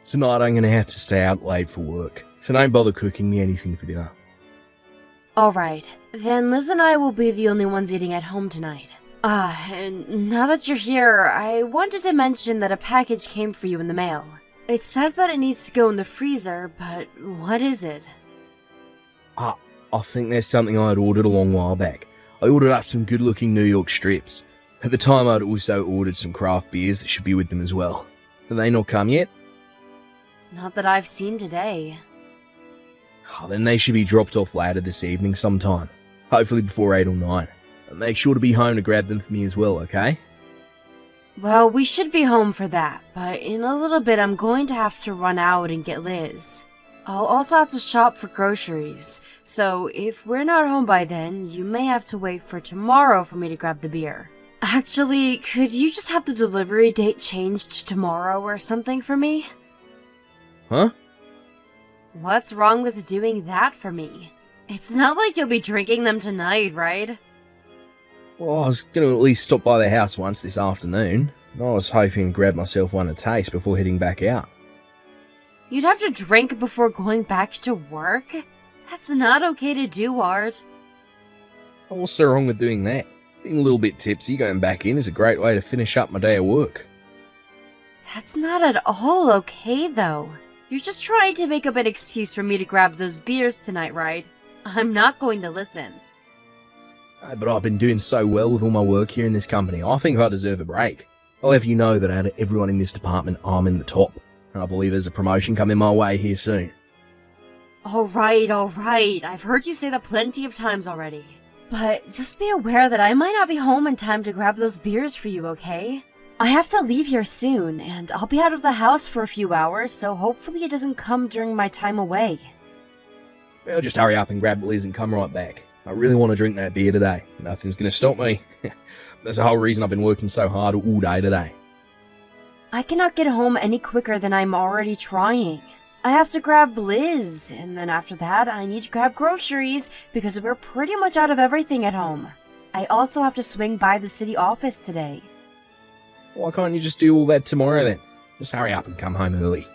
Tonight I'm going to have to stay out late for work, so don't bother cooking me anything for dinner. Alright, then Liz and I will be the only ones eating at home tonight. And now that you're here, I wanted to mention that a package came for you in the mail. It says that it needs to go in the freezer, but what is it? I think there's something I had ordered a long while back. I ordered up some good-looking New York strips. At the time I'd also ordered some craft beers that should be with them as well. Have they not come yet? Not that I've seen today. Then they should be dropped off later this evening sometime. Hopefully before 8 or 9. And make sure to be home to grab them for me as well, okay? Well, we should be home for that, but in a little bit I'm going to have to run out and get Liz. I'll also have to shop for groceries, so if we're not home by then, you may have to wait for tomorrow for me to grab the beer. Actually, could you just have the delivery date changed to tomorrow or something for me? Huh? What's wrong with doing that for me? It's not like you'll be drinking them tonight, right? Well, I was going to at least stop by the house once this afternoon. I was hoping to grab myself one to taste before heading back out. You'd have to drink before going back to work? That's not okay to do, Art. What's so wrong with doing that? Being a little bit tipsy going back in is a great way to finish up my day at work. That's not at all okay, though. You're just trying to make up an excuse for me to grab those beers tonight, right? I'm not going to listen. But I've been doing so well with all my work here in this company, I think I deserve a break. I'll have you know that out of everyone in this department, I'm in the top. And I believe there's a promotion coming my way here soon. Alright. I've heard you say that plenty of times already. But just be aware that I might not be home in time to grab those beers for you, okay? I have to leave here soon, and I'll be out of the house for a few hours, so hopefully it doesn't come during my time away. Well, just hurry up and grab Liz and come right back. I really want to drink that beer today. Nothing's going to stop me. That's the whole reason I've been working so hard all day today. I cannot get home any quicker than I'm already trying. I have to grab Liz, and then after that I need to grab groceries because we're pretty much out of everything at home. I also have to swing by the city office today. Why can't you just do all that tomorrow then? Just hurry up and come home early.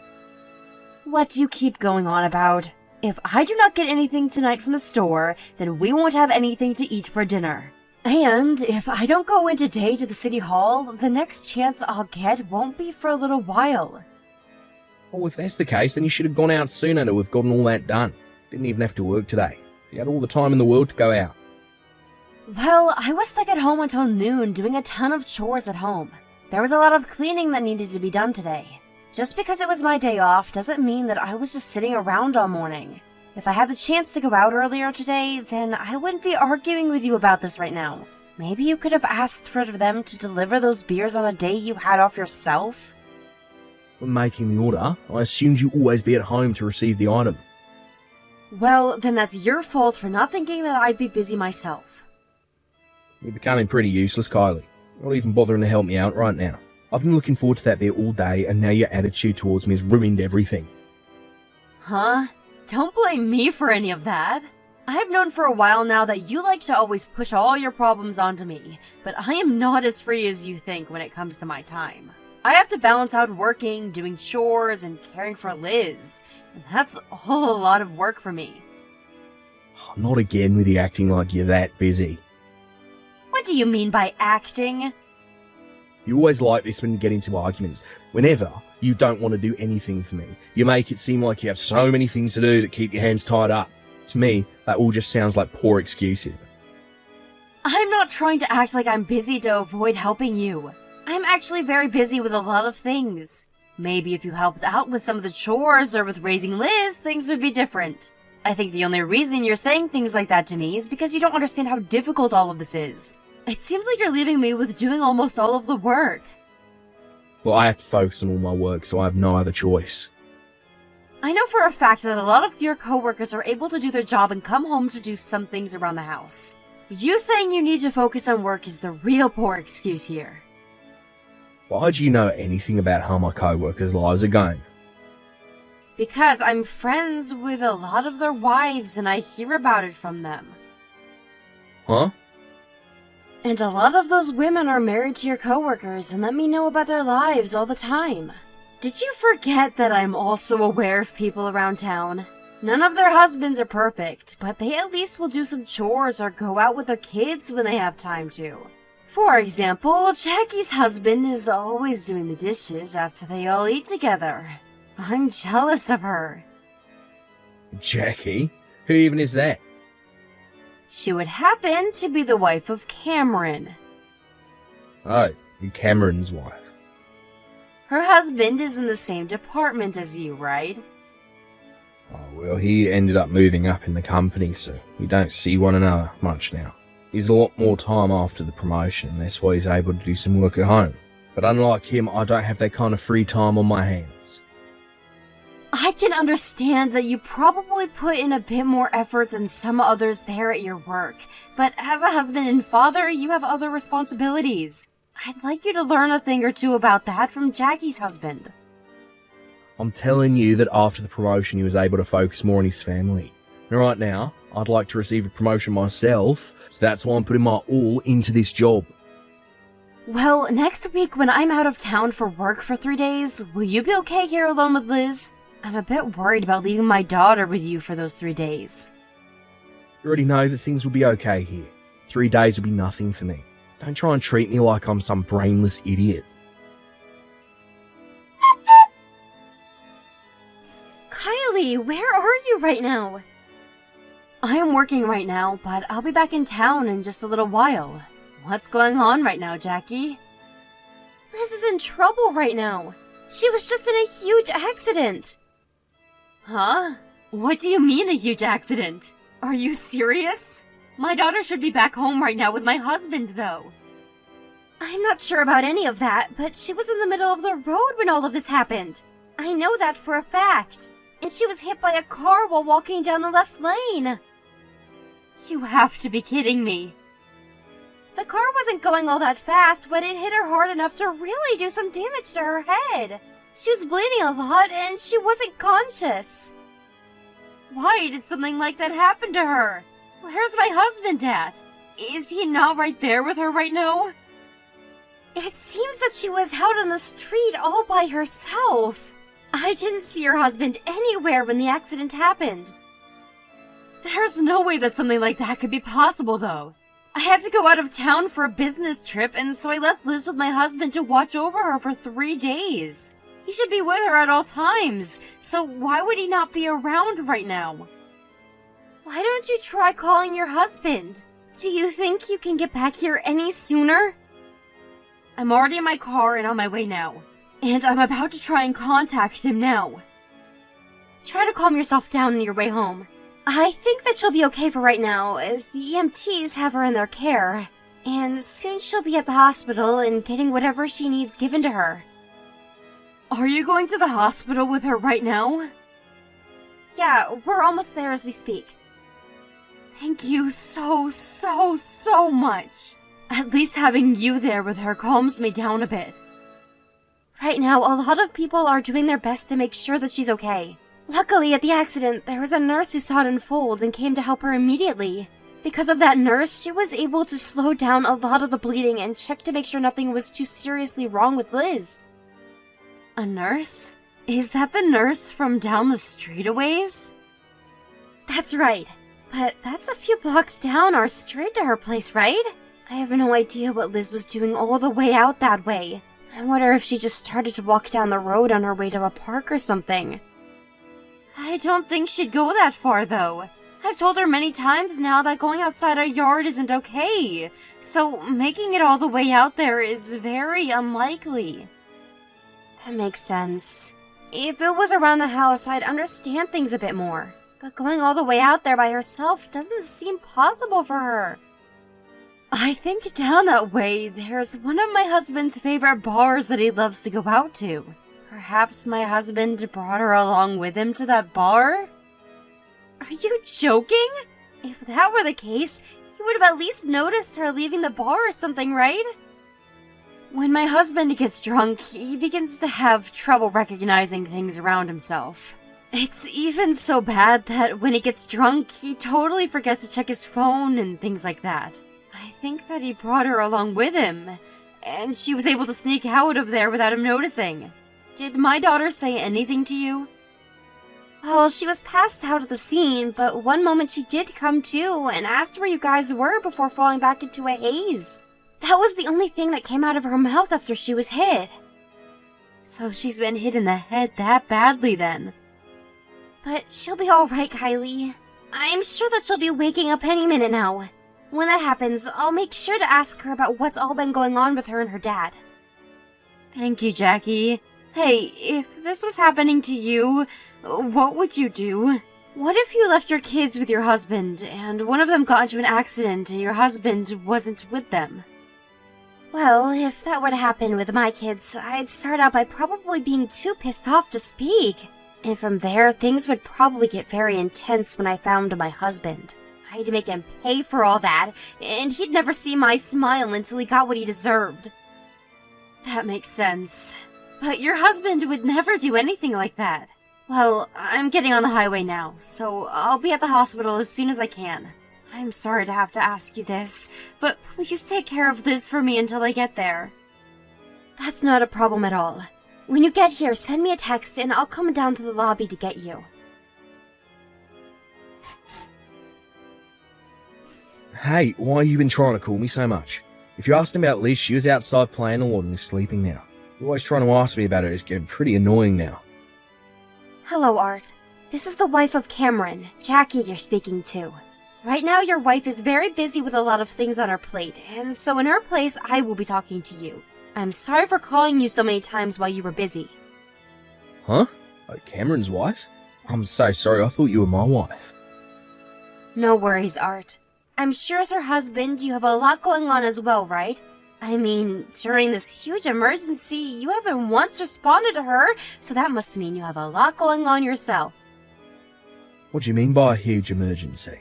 What do you keep going on about? If I do not get anything tonight from the store, then we won't have anything to eat for dinner. And if I don't go in today to the city hall, the next chance I'll get won't be for a little while. Well, if that's the case, then you should have gone out sooner to have gotten all that done. Didn't even have to work today. You had all the time in the world to go out. Well, I was stuck at home until noon doing a ton of chores at home. There was a lot of cleaning that needed to be done today. Just because it was my day off doesn't mean that I was just sitting around all morning. If I had the chance to go out earlier today, then I wouldn't be arguing with you about this right now. Maybe you could have asked for them to deliver those beers on a day you had off yourself? When making the order, I assumed you'd always be at home to receive the item. Well, then that's your fault for not thinking that I'd be busy myself. You're becoming pretty useless, Kylie. Not even bothering to help me out right now. I've been looking forward to that beer all day, and now your attitude towards me has ruined everything. Huh? Don't blame me for any of that. I've known for a while now that you like to always push all your problems onto me, but I am not as free as you think when it comes to my time. I have to balance out working, doing chores, and caring for Liz, and that's all a lot of work for me. Not again with you acting like you're that busy. What do you mean by acting? You always like this when you get into arguments. Whenever you don't want to do anything for me, you make it seem like you have so many things to do that keep your hands tied up. To me, that all just sounds like poor excuses. I'm not trying to act like I'm busy to avoid helping you. I'm actually very busy with a lot of things. Maybe if you helped out with some of the chores or with raising Liz, things would be different. I think the only reason you're saying things like that to me is because you don't understand how difficult all of this is. It seems like you're leaving me with doing almost all of the work. Well, I have to focus on all my work, so I have no other choice. I know for a fact that a lot of your coworkers are able to do their job and come home to do some things around the house. You saying you need to focus on work is the real poor excuse here. Why do you know anything about how my co-workers' lives are going? Because I'm friends with a lot of their wives and I hear about it from them. Huh? And a lot of those women are married to your coworkers and let me know about their lives all the time. Did you forget that I'm also aware of people around town? None of their husbands are perfect, but they at least will do some chores or go out with their kids when they have time to. For example, Jackie's husband is always doing the dishes after they all eat together. I'm jealous of her. Jackie? Who even is that? She would happen to be the wife of Cameron. Oh, Cameron's wife. Her husband is in the same department as you, right? Oh, well, he ended up moving up in the company, so we don't see one another much now. He's a lot more time after the promotion, and that's why he's able to do some work at home. But unlike him, I don't have that kind of free time on my hands. I can understand that you probably put in a bit more effort than some others there at your work, but as a husband and father, you have other responsibilities. I'd like you to learn a thing or two about that from Jackie's husband. I'm telling you that after the promotion, he was able to focus more on his family. And right now, I'd like to receive a promotion myself, so that's why I'm putting my all into this job. Well, next week when I'm out of town for work for 3 days, will you be okay here alone with Liz? I'm a bit worried about leaving my daughter with you for those 3 days. You already know that things will be okay here. 3 days will be nothing for me. Don't try and treat me like I'm some brainless idiot. Kylie, where are you right now? I am working right now, but I'll be back in town in just a little while. What's going on right now, Jackie? Liz is in trouble right now. She was just in a huge accident. Huh? What do you mean a huge accident? Are you serious? My daughter should be back home right now with my husband, though. I'm not sure about any of that, but she was in the middle of the road when all of this happened. I know that for a fact. And she was hit by a car while walking down the left lane. You have to be kidding me. The car wasn't going all that fast, but it hit her hard enough to really do some damage to her head. She was bleeding a lot, and she wasn't conscious. Why did something like that happen to her? Where's my husband at? Is he not right there with her right now? It seems that she was out on the street all by herself. I didn't see her husband anywhere when the accident happened. There's no way that something like that could be possible, though. I had to go out of town for a business trip, and so I left Liz with my husband to watch over her for 3 days. He should be with her at all times, so why would he not be around right now? Why don't you try calling your husband? Do you think you can get back here any sooner? I'm already in my car and on my way now, and I'm about to try and contact him now. Try to calm yourself down on your way home. I think that she'll be okay for right now, as the EMTs have her in their care, and soon she'll be at the hospital and getting whatever she needs given to her. Are you going to the hospital with her right now? Yeah, we're almost there as we speak. Thank you so much. At least having you there with her calms me down a bit. Right now, a lot of people are doing their best to make sure that she's okay. Luckily, at the accident, there was a nurse who saw it unfold and came to help her immediately. Because of that nurse, she was able to slow down a lot of the bleeding and check to make sure nothing was too seriously wrong with Liz. A nurse? Is that the nurse from down the street a ways? That's right. But that's a few blocks down our street to her place, right? I have no idea what Liz was doing all the way out that way. I wonder if she just started to walk down the road on her way to a park or something. I don't think she'd go that far, though. I've told her many times now that going outside our yard isn't okay, so making it all the way out there is very unlikely. That makes sense. If it was around the house, I'd understand things a bit more. But going all the way out there by herself doesn't seem possible for her. I think down that way, there's one of my husband's favorite bars that he loves to go out to. Perhaps my husband brought her along with him to that bar? Are you joking? If that were the case, you would have at least noticed her leaving the bar or something, right? When my husband gets drunk, he begins to have trouble recognizing things around himself. It's even so bad that when he gets drunk, he totally forgets to check his phone and things like that. I think that he brought her along with him, and she was able to sneak out of there without him noticing. Did my daughter say anything to you? Well, she was passed out at the scene, but one moment she did come to and asked where you guys were before falling back into a haze. That was the only thing that came out of her mouth after she was hit. So she's been hit in the head that badly then. But she'll be alright, Kylie. I'm sure that she'll be waking up any minute now. When that happens, I'll make sure to ask her about what's all been going on with her and her dad. Thank you, Jackie. Hey, if this was happening to you, what would you do? What if you left your kids with your husband, and one of them got into an accident and your husband wasn't with them? Well, if that were to happen with my kids, I'd start out by probably being too pissed off to speak. And from there, things would probably get very intense when I found my husband. I'd make him pay for all that, and he'd never see my smile until he got what he deserved. That makes sense. But your husband would never do anything like that. Well, I'm getting on the highway now, so I'll be at the hospital as soon as I can. I'm sorry to have to ask you this, but please take care of Liz for me until I get there. That's not a problem at all. When you get here, send me a text and I'll come down to the lobby to get you. Hey, why you been trying to call me so much? If you're asking about Liz, she was outside playing a lot and is sleeping now. You're always trying to ask me about her. It's getting pretty annoying now. Hello, Art. This is the wife of Cameron, Jackie you're speaking to. Right now, your wife is very busy with a lot of things on her plate, and so in her place, I will be talking to you. I'm sorry for calling you so many times while you were busy. Huh? Oh, Cameron's wife? I'm so sorry, I thought you were my wife. No worries, Art. I'm sure as her husband, you have a lot going on as well, right? I mean, during this huge emergency, you haven't once responded to her, so that must mean you have a lot going on yourself. What do you mean by a huge emergency?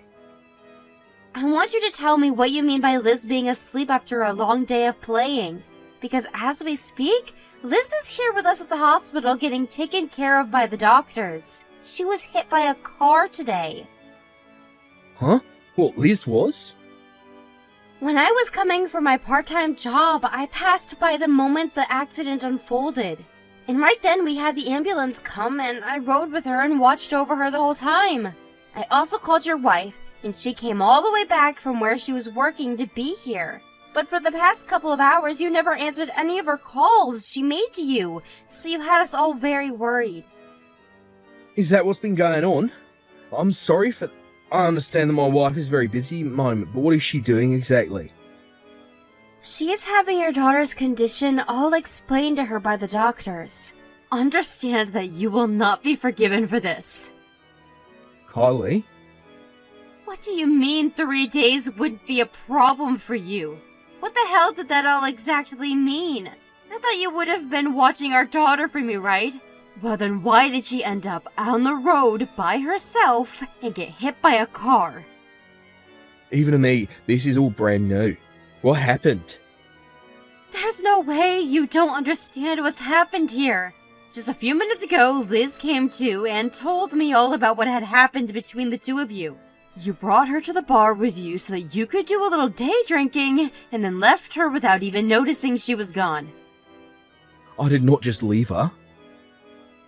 I want you to tell me what you mean by Liz being asleep after a long day of playing. Because as we speak, Liz is here with us at the hospital getting taken care of by the doctors. She was hit by a car today. Huh? What, Liz was? When I was coming from my part-time job, I passed by the moment the accident unfolded. And right then we had the ambulance come and I rode with her and watched over her the whole time. I also called your wife, and she came all the way back from where she was working to be here. But for the past couple of hours, you never answered any of her calls she made to you, so you had us all very worried. Is that what's been going on? I'm sorry for... I understand that my wife is very busy at the moment, but what is she doing exactly? She is having your daughter's condition all explained to her by the doctors. Understand that you will not be forgiven for this. Kylie? What do you mean 3 days wouldn't be a problem for you? What the hell did that all exactly mean? I thought you would have been watching our daughter for me, right? Well then why did she end up on the road by herself and get hit by a car? Even to me, this is all brand new. What happened? There's no way you don't understand what's happened here. Just a few minutes ago, Liz came to and told me all about what had happened between the two of you. You brought her to the bar with you so that you could do a little day drinking, and then left her without even noticing she was gone. I did not just leave her.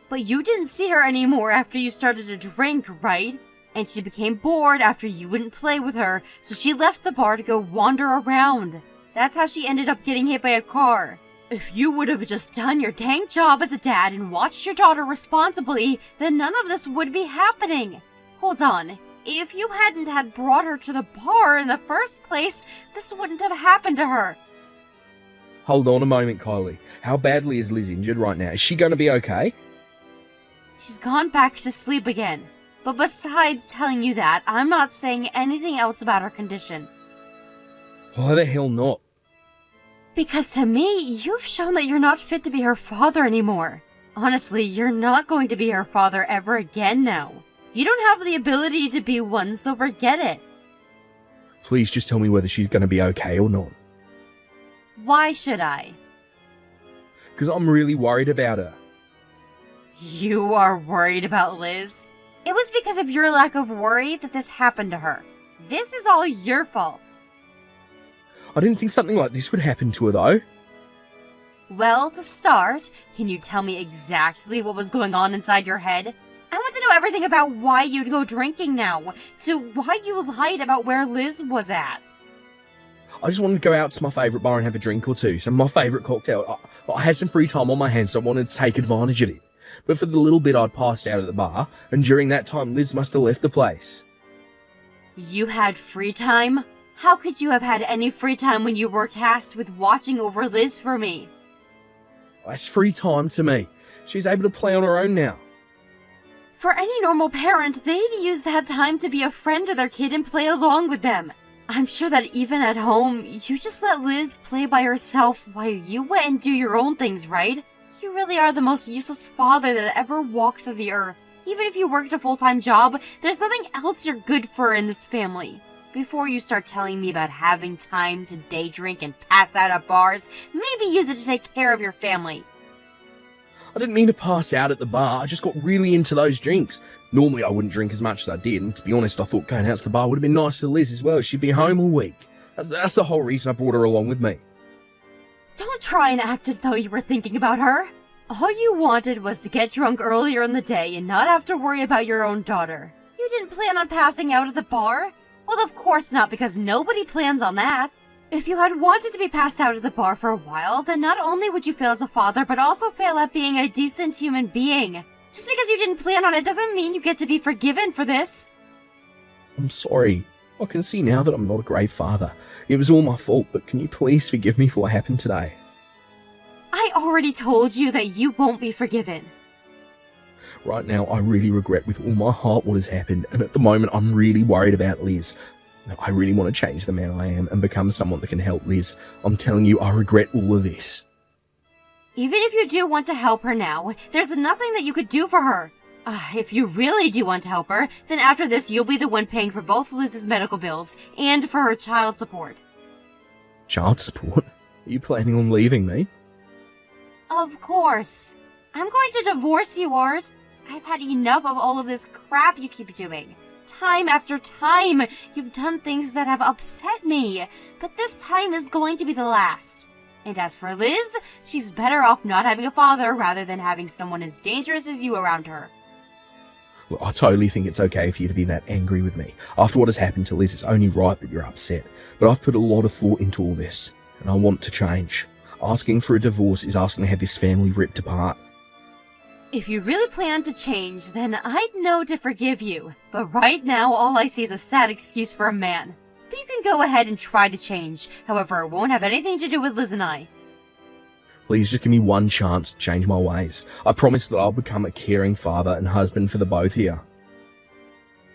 But you didn't see her anymore after you started to drink, right? And she became bored after you wouldn't play with her, so she left the bar to go wander around. That's how she ended up getting hit by a car. If you would have just done your dang job as a dad and watched your daughter responsibly, then none of this would be happening. Hold on. If you hadn't had brought her to the bar in the first place, this wouldn't have happened to her. Hold on a moment, Kylie. How badly is Liz injured right now? Is she going to be okay? She's gone back to sleep again. But besides telling you that, I'm not saying anything else about her condition. Why the hell not? Because to me, you've shown that you're not fit to be her father anymore. Honestly, you're not going to be her father ever again now. You don't have the ability to be one, so forget it. Please just tell me whether she's going to be okay or not. Why should I? Because I'm really worried about her. You are worried about Liz? It was because of your lack of worry that this happened to her. This is all your fault. I didn't think something like this would happen to her, though. Well, to start, can you tell me exactly what was going on inside your head? I want to know everything about why you'd go drinking now, to why you lied about where Liz was at. I just wanted to go out to my favourite bar and have a drink or two, some of my favourite cocktail. I had some free time on my hands, so I wanted to take advantage of it. But for the little bit I'd passed out at the bar, and during that time Liz must have left the place. You had free time? How could you have had any free time when you were tasked with watching over Liz for me? That's free time to me. She's able to play on her own now. For any normal parent, they'd use that time to be a friend to their kid and play along with them. I'm sure that even at home, you just let Liz play by herself while you went and do your own things, right? You really are the most useless father that ever walked the earth. Even if you worked a full-time job, there's nothing else you're good for in this family. Before you start telling me about having time to day drink and pass out at bars, maybe use it to take care of your family. I didn't mean to pass out at the bar, I just got really into those drinks. Normally I wouldn't drink as much as I did, and to be honest, I thought going out to the bar would have been nice to Liz as well. She'd be home all week. That's the whole reason I brought her along with me. Don't try and act as though you were thinking about her. All you wanted was to get drunk earlier in the day and not have to worry about your own daughter. You didn't plan on passing out at the bar? Well, of course not, because nobody plans on that. If you had wanted to be passed out at the bar for a while, then not only would you fail as a father, but also fail at being a decent human being. Just because you didn't plan on it doesn't mean you get to be forgiven for this. I'm sorry. I can see now that I'm not a great father. It was all my fault, but can you please forgive me for what happened today? I already told you that you won't be forgiven. Right now, I really regret with all my heart what has happened, and at the moment, I'm really worried about Liz. I really want to change the man I am and become someone that can help Liz. I'm telling you, I regret all of this. Even if you do want to help her now, there's nothing that you could do for her. If you really do want to help her, then after this, you'll be the one paying for both Liz's medical bills and for her child support. Child support? Are you planning on leaving me? Of course. I'm going to divorce you, Art. I've had enough of all of this crap you keep doing. Time after time, you've done things that have upset me, but this time is going to be the last. And as for Liz, she's better off not having a father rather than having someone as dangerous as you around her. Well, I totally think it's okay for you to be that angry with me. After what has happened to Liz, it's only right that you're upset. But I've put a lot of thought into all this, and I want to change. Asking for a divorce is asking to have this family ripped apart. If you really plan to change, then I'd know to forgive you. But right now, all I see is a sad excuse for a man. But you can go ahead and try to change. However, it won't have anything to do with Liz and I. Please just give me one chance to change my ways. I promise that I'll become a caring father and husband for the both of you.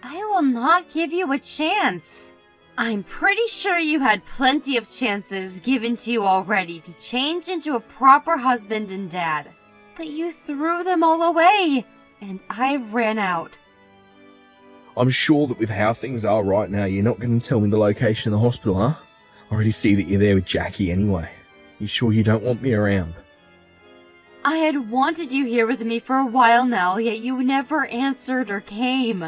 I will not give you a chance. I'm pretty sure you had plenty of chances given to you already to change into a proper husband and dad. But you threw them all away, and I ran out. I'm sure that with how things are right now, you're not going to tell me the location of the hospital, huh? I already see that you're there with Jackie anyway. You sure you don't want me around? I had wanted you here with me for a while now, yet you never answered or came.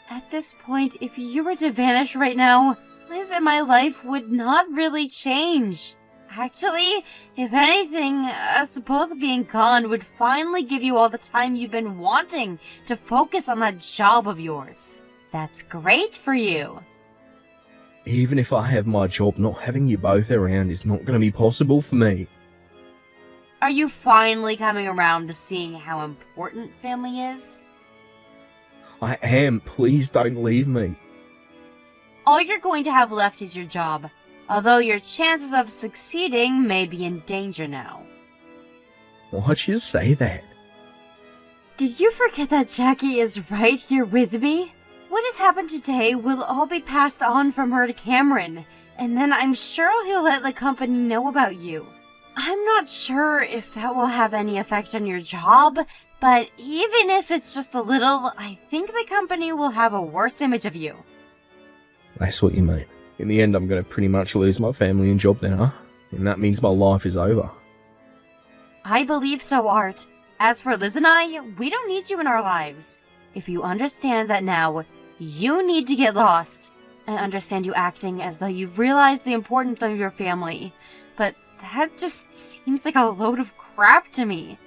At this point, if you were to vanish right now, Liz and my life would not really change. Actually, if anything, us both being gone would finally give you all the time you've been wanting to focus on that job of yours. That's great for you. Even if I have my job, not having you both around is not going to be possible for me. Are you finally coming around to seeing how important family is? I am. Please don't leave me. All you're going to have left is your job, although your chances of succeeding may be in danger now. Why'd you say that? Did you forget that Jackie is right here with me? What has happened today will all be passed on from her to Cameron, and then I'm sure he'll let the company know about you. I'm not sure if that will have any effect on your job, but even if it's just a little, I think the company will have a worse image of you. That's what you mean. In the end, I'm going to pretty much lose my family and job then, huh? And that means my life is over. I believe so, Art. As for Liz and I, we don't need you in our lives. If you understand that now, you need to get lost. I understand you acting as though you've realized the importance of your family, but that just seems like a load of crap to me.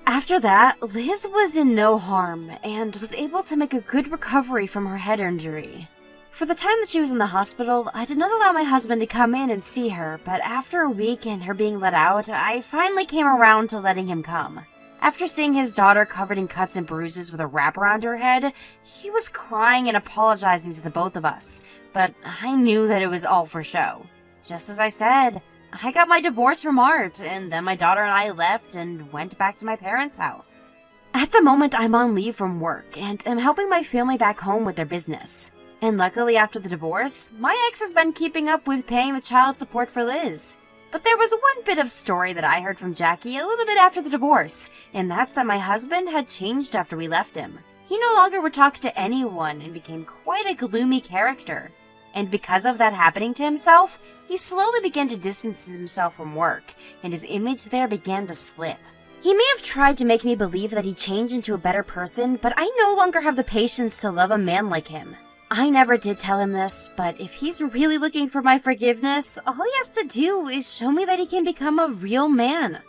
After that, Liz was in no harm and was able to make a good recovery from her head injury. For the time that she was in the hospital, I did not allow my husband to come in and see her, but after a week and her being let out, I finally came around to letting him come. After seeing his daughter covered in cuts and bruises with a wrap around her head, he was crying and apologizing to the both of us, but I knew that it was all for show. Just as I said, I got my divorce from Art, and then my daughter and I left and went back to my parents' house. At the moment, I'm on leave from work and am helping my family back home with their business. And luckily, after the divorce, my ex has been keeping up with paying the child support for Liz. But there was one bit of story that I heard from Jackie a little bit after the divorce, and that's that my husband had changed after we left him. He no longer would talk to anyone and became quite a gloomy character. And because of that happening to himself, he slowly began to distance himself from work, and his image there began to slip. He may have tried to make me believe that he changed into a better person, but I no longer have the patience to love a man like him. I never did tell him this, but if he's really looking for my forgiveness, all he has to do is show me that he can become a real man.